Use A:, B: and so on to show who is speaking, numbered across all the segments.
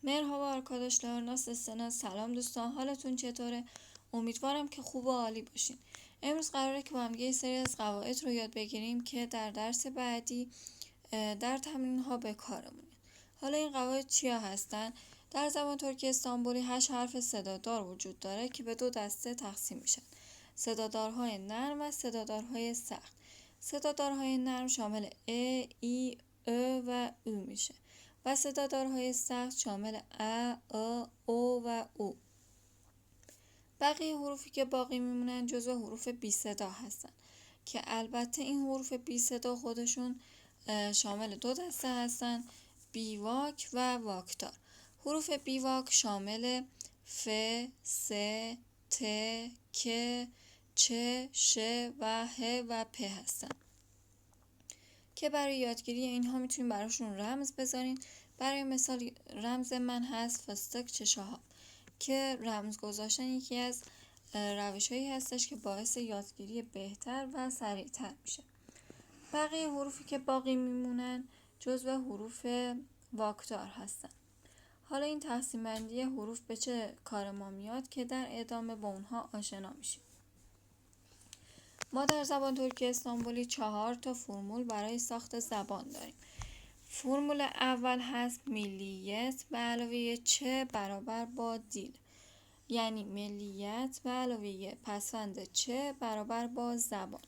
A: مرحبا arkadaşlar nasılsınız؟ سلام دوستان، حالتون چطوره؟ امیدوارم که خوب و عالی باشین. امروز قراره که با هم یه سری از قواعد رو یاد بگیریم که در درس بعدی در تمرین ها به کارمونه. حالا این قواعد چیا هستن؟ در زبان ترکی استانبولی 8 حرف صدادار وجود داره که به 2 دسته تقسیم میشن: صدادارهای نرم و صدادارهای سخت. صدادارهای نرم شامل ا، ای، و او میشه و صدادارهای سخت شامل ا، او و او. بقیه حروفی که باقی میمونن جزو حروف بی صدا هستن که البته این حروف بی صدا خودشون شامل 2 دسته هستن: بیواک و واکدار. حروف بیواک شامل ف، س، ت، ک، چ، ش و ه و پ هستن که برای یادگیری اینها میتونیم براشون رمز بذارین. برای مثال رمز من هست فستق چشاها که رمز گذاشتن یکی از روش‌هایی هستش که باعث یادگیری بهتر و سریعتر میشه. بقیه حروفی که باقی میمونن جزو حروف واکدار هستن. حالا این تقسیم بندی حروف به چه کار ما میاد که در ادامه با اونها آشنا میشیم. ما در زبان ترکی استانبولی 4 تا فرمول برای ساخت زبان داریم. فرمول اول هست ملیت به علاوه چه برابر با دیل، یعنی ملیت به علاوه پسوند چه برابر با زبان.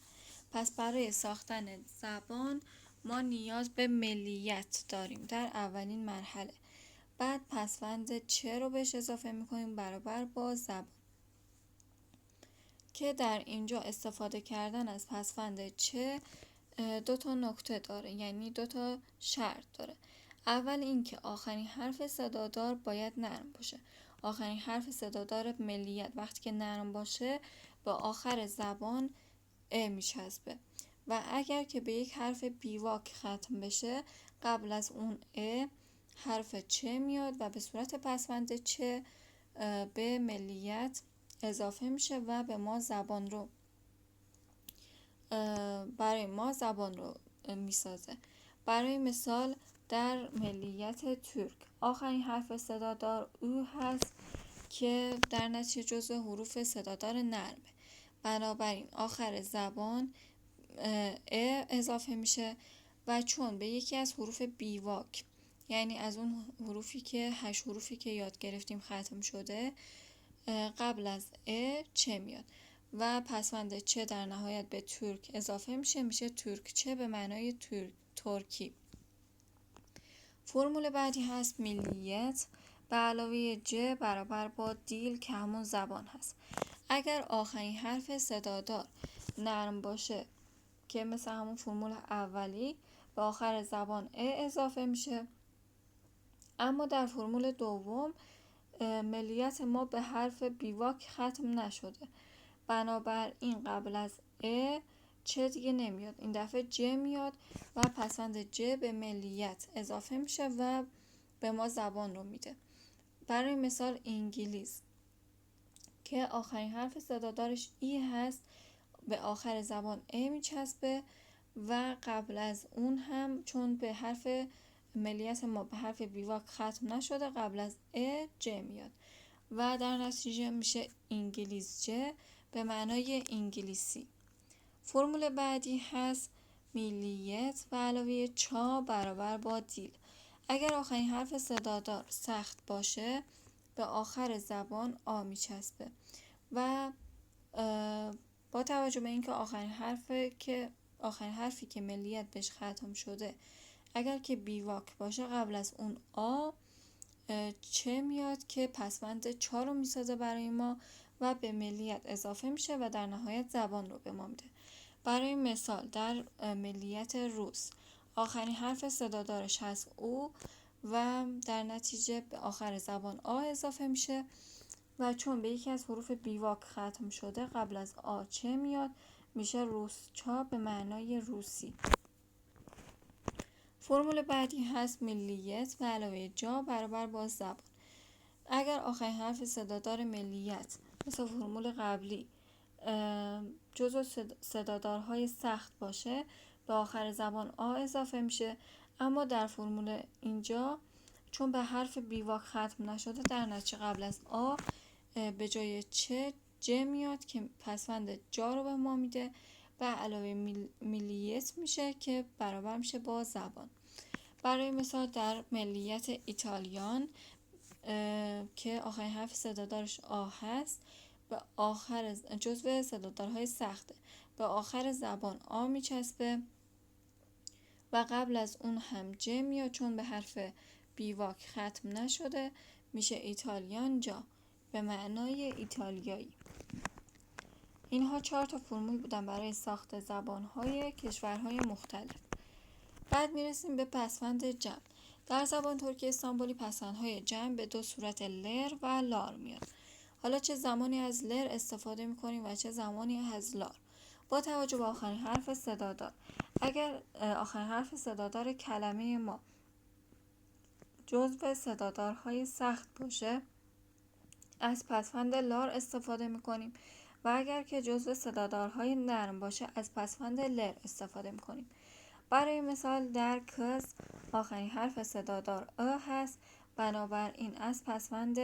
A: پس برای ساختن زبان ما نیاز به ملیت داریم در اولین مرحله. بعد پسوند چه رو بهش اضافه میکنیم برابر با زبان که در اینجا استفاده کردن از پسوند چه 2 تا نکته داره، یعنی 2 تا شرط داره. اول اینکه آخرین حرف صدادار باید نرم باشه. آخرین حرف صدادار ملیت وقتی که نرم باشه به آخر زبان ا میچسبه و اگر که به یک حرف بیواک ختم بشه قبل از اون ا حرف چه میاد و به صورت پسوند چه به ملیت اضافه میشه و به ما زبان رو برای ما زبان رو میسازه. برای مثال در ملیت ترک آخرین حرف صدادار او هست که در نتیجه جزو حروف صدادار نرمه. بنابراین آخر زبان ا اضافه میشه و چون به یکی از حروف بیواک، یعنی از اون حروفی که 8 حروفی که یاد گرفتیم ختم شده، قبل از ا چه میاد و پسوند چه در نهایت به ترک اضافه میشه ترک چه به معنای ترکی. فرمول بعدی هست ملیت به علاوه ج برابر با دیل که همون زبان هست. اگر آخرین حرف صدادار نرم باشه که مثل همون فرمول اولی به آخر زبان ا اضافه میشه، اما در فرمول دوم ملیت ما به حرف بیواک ختم نشده، بنابراین قبل از ا چه دیگه نمیاد، این دفعه ج میاد و پسوند ج به ملیت اضافه میشه و به ما زبان رو میده. برای مثال انگلیس که آخرین حرف صدادارش ای هست به آخر زبان ا میچسبه و قبل از اون هم چون به حرف ملیت ما به حرف بیواک ختم نشده قبل از ا ج میاد و در نتیجه میشه انگلیسچه به معنای انگلیسی. فرمول بعدی هست ملیت به علاوه چا برابر با دیل. اگر آخرین حرف صدادار سخت باشه به آخر زبان آ میچسبه و با توجه به اینکه آخرین حرفی که ملیت بهش ختم شده اگر که بیواک باشه قبل از اون آ چه میاد که پسوند چا رو میسازه برای ما و به ملیت اضافه میشه و در نهایت زبان رو به ما میده. برای مثال در ملیت روس آخرین حرف صدادارش هست او و در نتیجه به آخر زبان آ اضافه میشه و چون به یکی از حروف بیواک ختم شده قبل از آ چه میاد میشه روسچا به معنای روسی. فرمول بعدی هست ملیت به علاوه جا برابر با زبان. اگر آخرین حرف صدادار ملیت مثل فرمول قبلی جزو صدادارهای سخت باشه به آخر زبان آ اضافه میشه، اما در فرمول اینجا چون به حرف بیواک ختم نشده در نتیجه قبل از آ به جای چه ج میاد که پسوند جا رو به ما میده و علاوه ملیت میشه که برابر میشه با زبان. برای مثال در ملیت ایتالیان که آخرین حرف صدادارش آ هست، به آخر جزو صدادارهای سخته، به آخر زبان آ میچسبه و قبل از اون هم ج میاد، چون به حرف بیواک ختم نشده میشه ایتالیان جا به معنای ایتالیایی. اینها 4 تا فرمول بودن برای ساخت زبانهای کشورهای مختلف. بعد میرسیم به پسوند جمع. در زبان ترکی استانبولی پسوندهای جمع به 2 صورت لر و لار میاد. حالا چه زمانی از لر استفاده میکنیم و چه زمانی از لار. با توجه به آخرین حرف صدادار، اگر آخرین حرف صدادار کلمه ما جزو صدادارهای سخت باشه از پسوند لار استفاده میکنیم و اگر که جزو صدادارهای نرم باشه از پسوند لر استفاده میکنیم. برای مثال در کز آخرین حرف صدادار هست، بنابراین از پسوند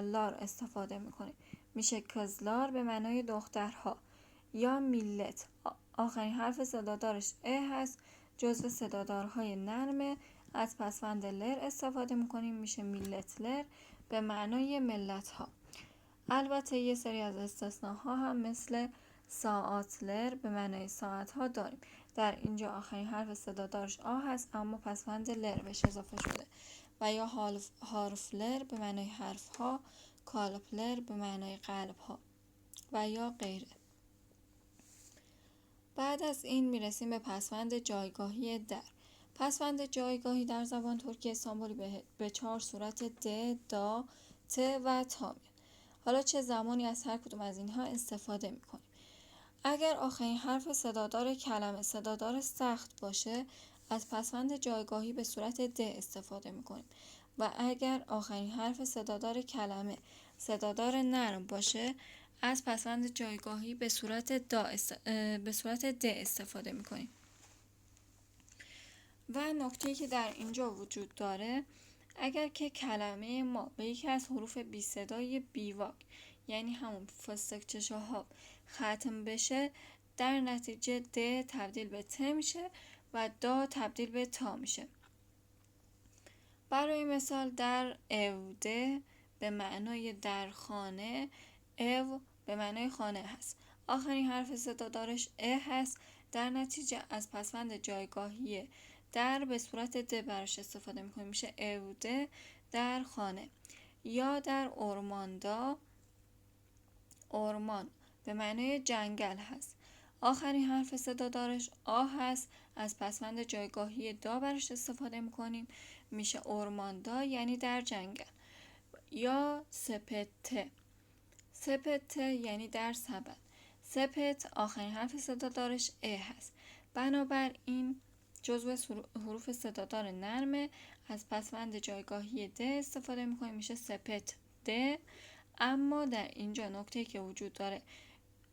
A: لار استفاده میکنیم، میشه کزلار به معنای دخترها. یا میلت آخرین حرف صدادارش هست، جزو صدادارهای نرمه، از پسوند لر استفاده میکنیم، میشه میلتلر به معنای ملت ها. البته یه سری از استثناها هم مثل ساعاتلر به معنای ساعت ها داریم. در اینجا آخرین حرف صدادارش آ هست اما پسوند لر بهش اضافه شده. و یا هارفلر به معنای حرف ها، کالپلر به معنای قلب ها و یا غیره. بعد از این میرسیم به پسوند جایگاهی در. پسوند جایگاهی در زبان ترکی استانبولی به 4 صورت د، دا، ت و تا میاد. حالا چه زمانی از هر کدوم از اینها استفاده میکنیم؟ اگر آخرین حرف صدادار کلمه صدادار سخت باشه از پسوند جایگاهی به صورت د استفاده میکنیم و اگر آخرین حرف صدادار کلمه صدادار نرم باشه از پسوند جایگاهی به صورت د استفاده میکنیم. و نکته‌ای که در اینجا وجود داره، اگر که کلمه ما به یکی از حروف بی صدای بیواک یعنی همون فستق چشاهاب ختم بشه در نتیجه د تبدیل به ت میشه و دا تبدیل به تا میشه. برای مثال در اوده به معنای در خانه، او به معنای خانه هست، آخرین حرف صدادارش هست، در نتیجه از پسوند جایگاهی در به صورت د براش استفاده میکنیم، میشه اوده در خانه. یا در اورماندا، اورمان به معنای جنگل هست، آخرین حرف صدادارش آ هست، از پسوند جایگاهی دا براش استفاده میکنیم، میشه اورماندا یعنی در جنگل. یا سپته، سپته یعنی در سبد، سپت آخرین حرف صدادارش هست، بنابراین جزو حروف صدادار نرمه، از پسوند جایگاهی د استفاده میکنیم، میشه سپت د. اما در اینجا نکته که وجود داره،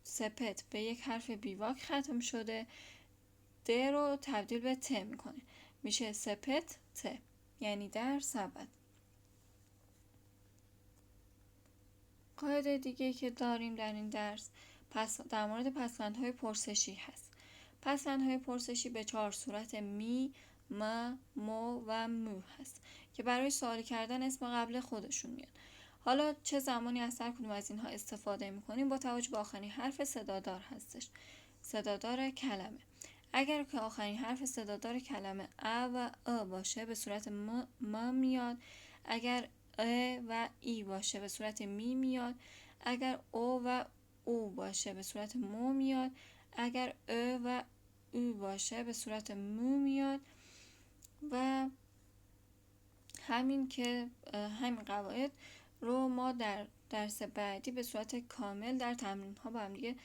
A: سپت به یک حرف بیواک ختم شده، د رو تبدیل به ت میکنه، میشه سپت ت یعنی در سبد. قاعده دیگه که داریم در این درس در مورد پسوندهای پرسشی هست. پسوندهای پرسشی به 4 صورت می، م، مو و مو هست که برای سوالی کردن اسم قبل خودشون میاد. حالا چه زمانی از هر کدوم از اینها استفاده میکنیم با توجه به آخرین حرف صدادار هستش، صدادار کلمه. اگر که آخرین حرف صدادار کلمه ا و ا باشه به صورت م میاد، اگر و ای باشه به صورت می میاد، اگر او و او باشه به صورت مو میاد، اگر و او باشه به صورت مو میاد. و همین قواعد رو ما در درس بعدی به صورت کامل در تمرین ها با هم دیگه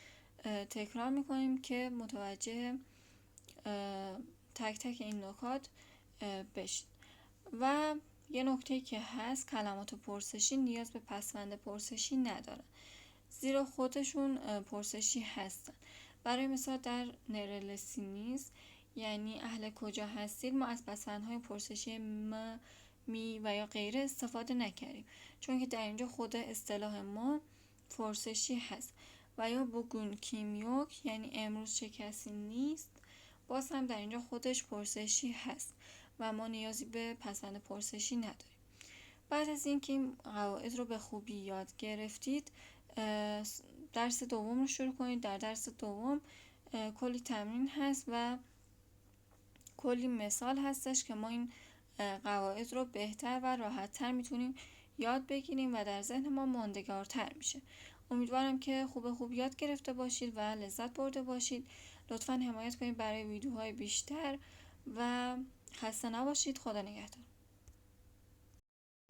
A: تکرار میکنیم که متوجه تک تک این نکات بشید. و یه نکته که هست، کلمات پرسشی نیاز به پسوند پرسشی ندارن، زیرا خودشون پرسشی هستن. برای مثال در نرلسینیز یعنی اهل کجا هستید ما از پسوندهای پرسشی م، می و یا غیره استفاده نکردیم، چون که در اینجا خود اصطلاح ما پرسشی هست. و یا بوگون کیمیوک یعنی امروز چه کسی نیست، باز هم در اینجا خودش پرسشی هست و ما نیازی به پسند پرسشی نداریم. بعد از اینکه این قواعد رو به خوبی یاد گرفتید، درس دوم رو شروع کنید. در درس دوم کلی تمرین هست و کلی مثال هستش که ما این قواعد رو بهتر و راحت‌تر میتونیم یاد بگیریم و در ذهن ما ماندگارتر میشه. امیدوارم که خوب یاد گرفته باشید و لذت برده باشید. لطفاً حمایت کنید برای ویدیوهای بیشتر و خسته نباشید. خدا نگهدار.